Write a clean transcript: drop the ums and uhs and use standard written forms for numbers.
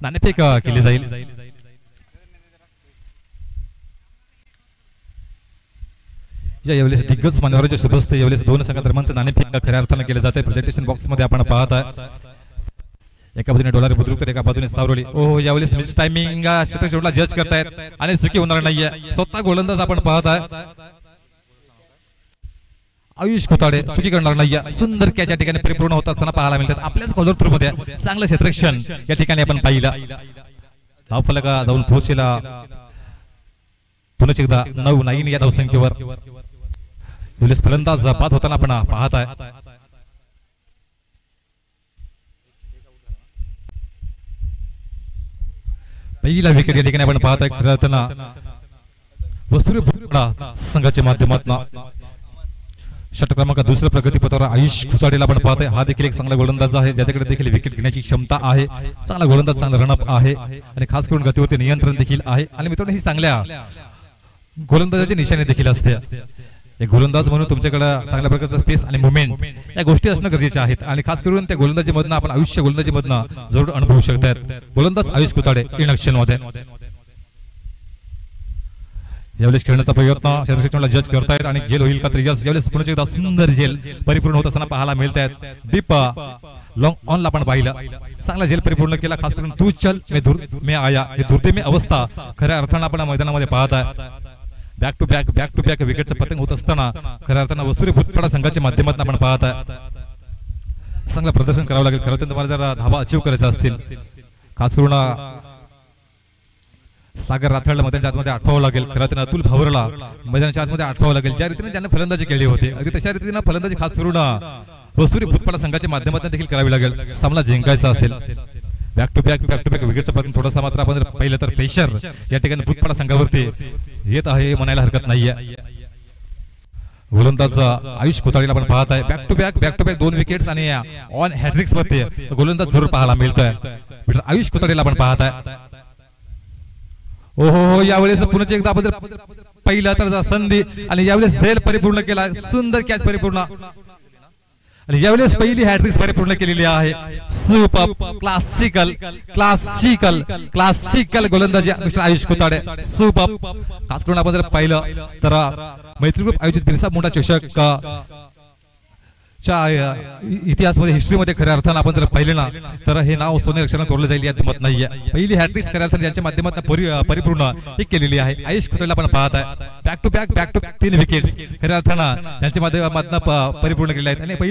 नाणेफेक केली जाईल। यावेळेस दिग्गज मान्यवरांच्या शुभस्ते यावेळेस दोन संघादरम्यानचे नाणेफेक खऱ्या अर्थाने केले जाते। प्रेझेंटेशन बॉक्स मध्ये आपण पाहत आहे एका बाजूने डोलारे बुद्रुक तर एका बाजूने सावरळी। ओहो यावेळेस मिस टायमिंग क्षेत्र जोडला जज करतायत आणि चुकी होणार नाहीये। स्वतः गोलंदाज आपण पाहत आहे आयुष खोताडे चुकी करणार नाहीये। सुंदर कॅच या ठिकाणी परिपूर्ण होत असताना पाहायला मिळतात आपल्याच कॉलर थ्रू मध्ये। चांगलं क्षेत्ररक्षण या ठिकाणी आपण पाहिलं। धावफलका जाऊन पोहोचला पुन्हा एकदा 9 या धावसंख्येवर यावेळेस फलंदाज बाद होताना आपण पाहत आहे। पहिला विकेट या ठिकाणी आपण पाहत आहे खेळताना वसुरी संघाच्या माध्यमातून षटक क्रमांक दुसऱ्या प्रगतीपथावर आयुष खुताडेला आपण पाहत आहे। हा देखील एक चांगला गोलंदाज आहे ज्याच्याकडे देखील विकेट घेण्याची क्षमता आहे। चांगला गोलंदाज चांगला रनअप आहे आणि खास करून गतीवरती नियंत्रण देखील आहे। आणि मित्रांनो ही चांगल्या गोलंदाजाची निशाणी देखील असते। एक गोलंदाज म्हणून तुमच्याकडे चांगल्या प्रकारचा स्पेस आणि मुवमेंट या गोष्टी असणं गरजेचे आहेत आणि खास करून त्या गोलंदाजीमधून आपण आयुष्य गोलंदाजीमधून जरूर अनुभवू शकतात। गोलंदाज आयुष खुताडे इन ऍक्शन मध्ये यावेळेस खेळण्याचा प्रयत्न क्षेत्ररक्षणाला जज करतायत आणि जेल होईल का तर यावेळेस पुन्हा एकदा सुंदर जेल परिपूर्ण होत असताना पाहायला मिळत आहेत। डीप लॉंग ऑन ला आपण पाहिलं चांगला जेल परिपूर्ण केला। खास करून तू चल मैं आया हे दुर्दैवी अवस्था खऱ्या अर्थाने आपण मैदानामध्ये पाहत आहे। बॅक टू बॅक विकेटचं पतंग होत असताना खऱ्या अर्थानं वसुरी भूतपाडा संघाच्या माध्यमातून आपण पाहत आहे। चांगलं प्रदर्शन करावं लागेल खरं तर तुम्हाला जर धावा अचीव करायचा असतील। खास करून सागर राथाडला मैदानाच्या आतमध्ये आठवावं लागेल। खरं तर अतुल भावरला मैदानाच्या आतमध्ये आठवावं लागेल ज्या रीतीने ज्यांना फलंदाजी केली होती अगदी तशा रीतीने फलंदाजी खास करून वसुरी भूतपाडा संघाच्या माध्यमातून देखील करावी लागेल। सामना जिंकायचा असेल बॅक टू बॅक विकेटचं पतंग थोडासा मात्र आपण पाहिलं तर प्रेशर या ठिकाणी भूतपाडा संघावरती येत आहे म्हणायला हरकत नाहीये। गोलंदाज आयुष खुताडेला आपण पाहत आहे बॅक टू बॅक 2 विकेट्स आणि ऑन हॅट्रिक्स वरती गोलंदाज जरूर पाहायला मिळतोय। आयुष खुताडेला आपण पाहत आहे। ओहो यावेळेस पुन्हा एकदा आपण पहिला तर संधी आणि यावेळेस झेल परिपूर्ण केला। सुंदर कॅच परिपूर्ण आणि यावेळेस पहिली हॅट्रिक परिपूर्ण केलेली आहे। सुपर क्लासिकल गोलंदाजी मिस्टर आयुष खुताडे सुपर। खास करून आपण जर पाहिलं तर मैत्री ग्रुप आयोजित बिरसा मुंडा चषक इतिहासमध्ये हिस्ट्रीमध्ये खऱ्या अर्थानं आपण जर पाहिले ना तर हे नाव सोने अक्षराने कोरलं जाईल यात मत नाहीये। पहिली हॅट्रिक खऱ्या अर्थाने यांच्या माध्यमातून परिपूर्ण ही केलेली आहे। आयुष खुताडेला आपण पाहत आहे बॅक टू बॅक 3 विकेट्स खऱ्या अर्थानं यांच्या माध्यमातून परिपूर्ण केलेल्या आहेत आणि